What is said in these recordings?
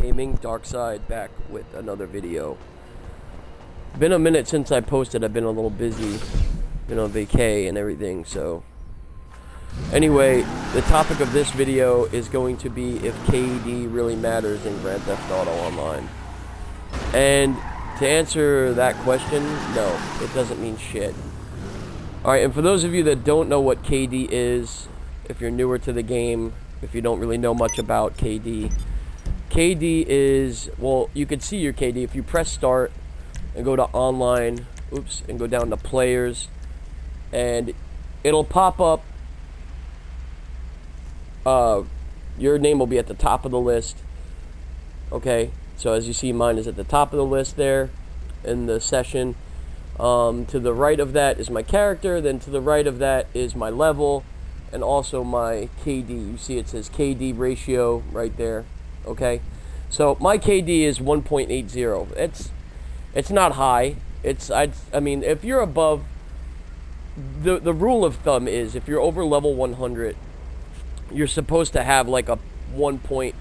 Gaming, Darkside, back with another video. Been a minute since I posted. I've been a little busy, been on vacay and everything, so anyway, the topic of this video is going to be if KD really matters in Grand Theft Auto Online. And to answer that question, no, it doesn't mean shit. Alright, and for those of you that don't know what KD is, if you're newer to the game, if you don't really know much about KD, KD is, well, you can see your KD if you press start and go to online, and go down to players, and it'll pop up, your name will be at the top of the list, okay? So as you see, mine is at the top of the list there in the session. To the right of that is my character, then to the right of that is my level, and also my KD. You see it says KD ratio right there, okay? So my KD is 1.80. It's not high. I mean, if you're above, the rule of thumb is if you're over level 100, you're supposed to have like a 1.0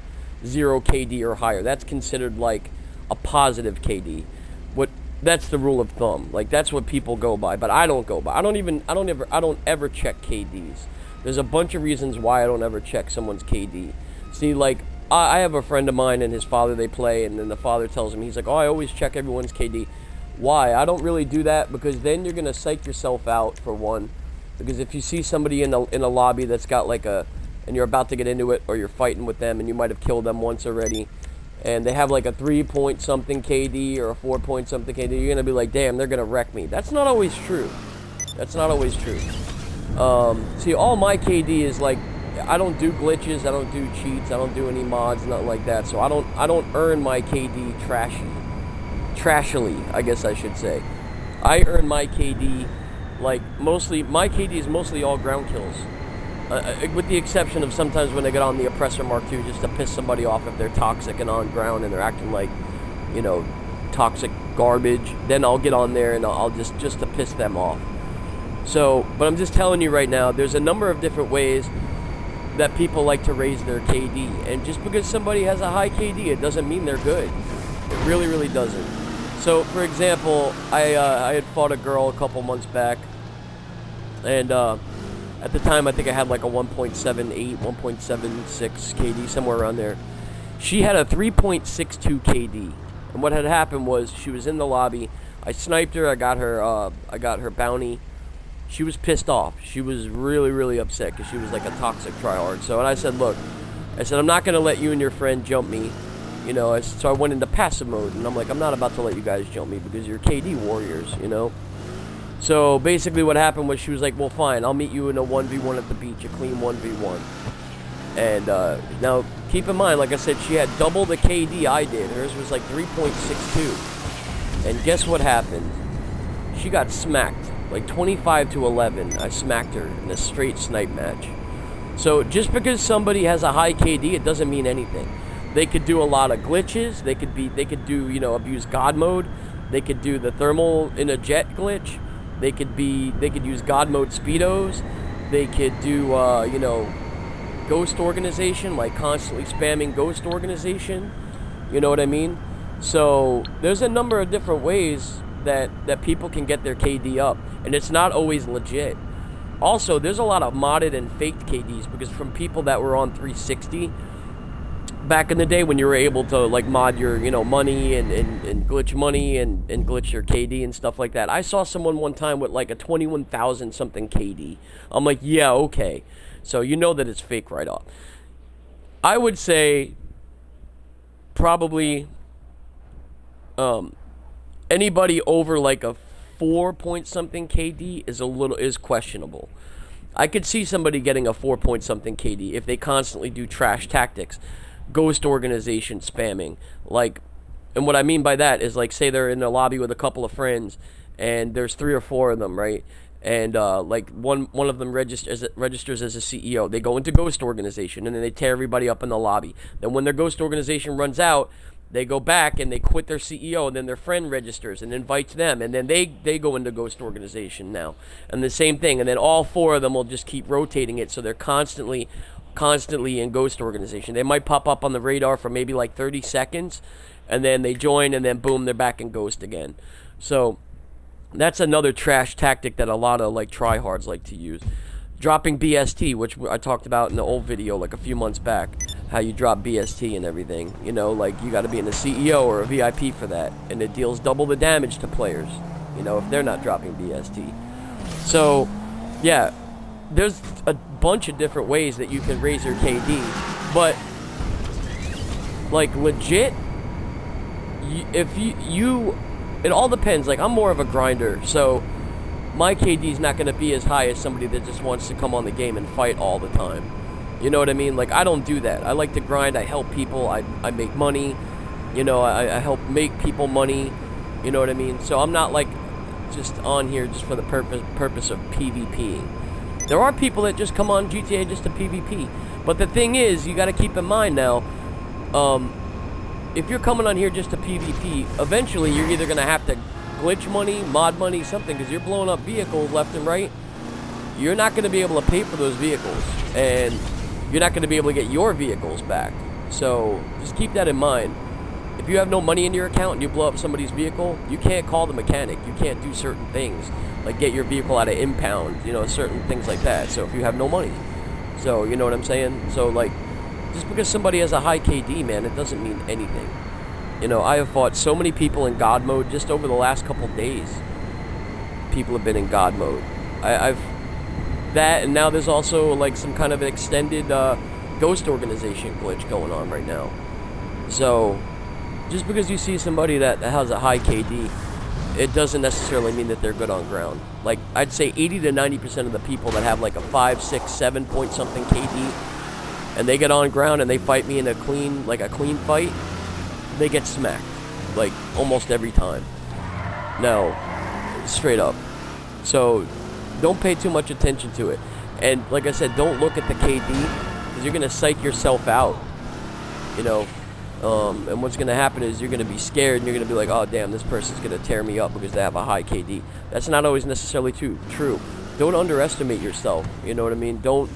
KD or higher. That's considered like a positive KD. That's the rule of thumb. Like, that's what people go by, but I don't go by. I don't ever check KDs. There's a bunch of reasons why I don't ever check someone's KD. See, like, I have a friend of mine and his father, they play, and then the father tells him, he's like, oh, I always check everyone's KD. Why? I don't really do that, because then you're going to psych yourself out, for one. Because if you see somebody in a lobby that's got like and you're about to get into it, or you're fighting with them, and you might have killed them once already, and they have like a 3-point-something KD or a 4-point-something KD, you're going to be like, damn, they're going to wreck me. That's not always true. That's not always true. See, all my KD is like, I don't do glitches, I don't do cheats, I don't do any mods, nothing like that. So I don't earn my KD trashily, I guess I should say. I earn my KD, like, mostly, my KD is mostly all ground kills. With the exception of sometimes when I get on the Oppressor Mark II just to piss somebody off if they're toxic and on ground and they're acting like, you know, toxic garbage. Then I'll get on there and I'll just to piss them off. So, but I'm just telling you right now, there's a number of different ways that people like to raise their KD. And just because somebody has a high KD, it doesn't mean they're good. It really, really doesn't. So, for example, I had fought a girl a couple months back, and at the time, I think I had like a 1.78, 1.76 KD, somewhere around there. She had a 3.62 KD. And what had happened was she was in the lobby. I sniped her. I got her bounty. She was pissed off. She was really, really upset because she was like a toxic tryhard. So, and I said, look, I'm not going to let you and your friend jump me. You know, so I went into passive mode. And I'm like, I'm not about to let you guys jump me because you're KD warriors, you know. So basically what happened was she was like, well, fine, I'll meet you in a 1v1 at the beach, a clean 1v1. And now, keep in mind, like I said, she had double the KD I did. Hers was like 3.62. And guess what happened? She got smacked, like 25-11. I smacked her in a straight snipe match. So just because somebody has a high KD, it doesn't mean anything. They could do a lot of glitches. They could do, you know, abuse God mode. They could do the thermal in a jet glitch. They could use God mode speedos. They could do, you know, ghost organization, like constantly spamming ghost organization. You know what I mean? So there's a number of different ways that people can get their KD up, and it's not always legit. Also, there's a lot of modded and faked KDs, because from people that were on 360 back in the day when you were able to like mod your, you know, money and glitch money and glitch your KD and stuff like that. I saw someone one time with like a 21,000 something KD. I'm like, yeah, okay. So you know that it's fake right off. I would say probably anybody over like a 4-point-something KD is questionable. I could see somebody getting a 4-point-something KD if they constantly do trash tactics. Ghost organization spamming, like, and what I mean by that is, like, say they're in a lobby with a couple of friends and there's 3 or 4 of them, right? And like one of them registers as a CEO. They go into ghost organization and then they tear everybody up in the lobby. Then when their ghost organization runs out, they go back and they quit their CEO, and then their friend registers and invites them, and then they go into ghost organization now, and the same thing, and then all 4 of them will just keep rotating it, so they're constantly constantly in Ghost Organization. They might pop up on the radar for maybe like 30 seconds, and then they join, and then boom, they're back in Ghost again. So that's another trash tactic that a lot of like tryhards like to use. Dropping BST, which I talked about in the old video like a few months back, how you drop BST and everything. You know, like you got to be in a CEO or a VIP for that, and it deals double the damage to players, you know, if they're not dropping BST. So, yeah, there's a bunch of different ways that you can raise your KD, but like legit, if you it all depends. Like, I'm more of a grinder, so my KD is not going to be as high as somebody that just wants to come on the game and fight all the time. You know what I mean? Like, I don't do that. I like to grind. I help people. I make money. You know, I help make people money. You know what I mean? So I'm not, like, just on here just for the purpose of PvPing. There are people that just come on GTA just to PvP. But the thing is, you got to keep in mind now, if you're coming on here just to PvP, eventually you're either going to have to glitch money, mod money, something, because you're blowing up vehicles left and right. You're not going to be able to pay for those vehicles, and you're not going to be able to get your vehicles back. So just keep that in mind. If you have no money in your account and you blow up somebody's vehicle, you can't call the mechanic. You can't do certain things, like get your vehicle out of impound, you know, certain things like that. So if you have no money. So, you know what I'm saying? So, like, just because somebody has a high KD, man, it doesn't mean anything. You know, I have fought so many people in God mode just over the last couple days. People have been in God mode. I've that, and now there's also like some kind of an extended Ghost Organization glitch going on right now. So, just because you see somebody that has a high KD, it doesn't necessarily mean that they're good on ground. Like, I'd say 80 to 90% of the people that have like a 5, 6, 7 point something KD, and they get on ground and they fight me in a clean fight, they get smacked, like, almost every time. No, straight up. So, don't pay too much attention to it. And, like I said, don't look at the KD, because you're going to psych yourself out, you know. And what's going to happen is you're going to be scared, and you're going to be like, oh, damn, this person's going to tear me up because they have a high KD. That's not always necessarily true. Don't underestimate yourself, you know what I mean? Don't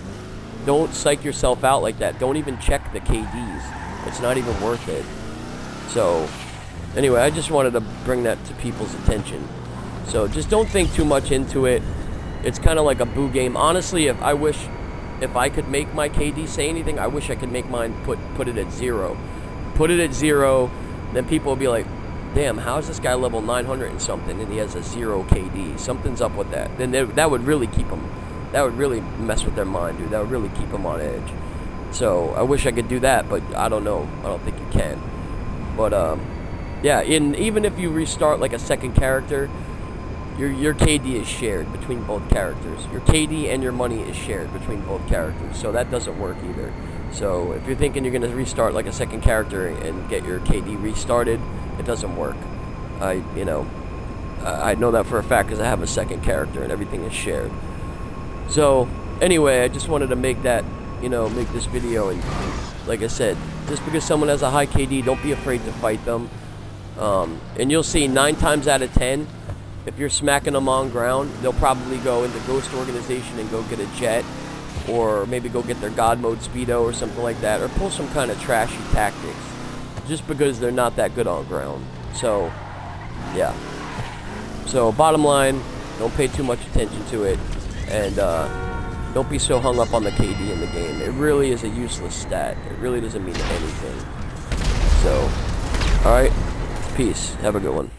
psych yourself out like that. Don't even check the KDs. It's not even worth it. So, anyway, I just wanted to bring that to people's attention. So, just don't think too much into it. It's kind of like a boo game. Honestly, if I could make my KD say anything, I wish I could make mine put it at 0. Put it at 0, then people will be like, damn, how is this guy level 900 and something, and he has a 0 KD? Something's up with that. Then that would really keep them, that would really mess with their mind, dude. That would really keep them on edge. So, I wish I could do that, but I don't know. I don't think you can. But, yeah, even if you restart, like, a second character, your KD is shared between both characters. Your KD and your money is shared between both characters, so that doesn't work either. So, if you're thinking you're going to restart, like, a second character and get your KD restarted, it doesn't work. I know that for a fact because I have a second character and everything is shared. So, anyway, I just wanted to make that, make this video, and like I said, just because someone has a high KD, don't be afraid to fight them. And you'll see 9 times out of 10, if you're smacking them on ground, they'll probably go into Ghost Organization and go get a jet, or maybe go get their God Mode Speedo or something like that, or pull some kind of trashy tactics, just because they're not that good on ground. So, yeah. So, bottom line, don't pay too much attention to it, and don't be so hung up on the KD in the game. It really is a useless stat. It really doesn't mean anything. So, alright, peace. Have a good one.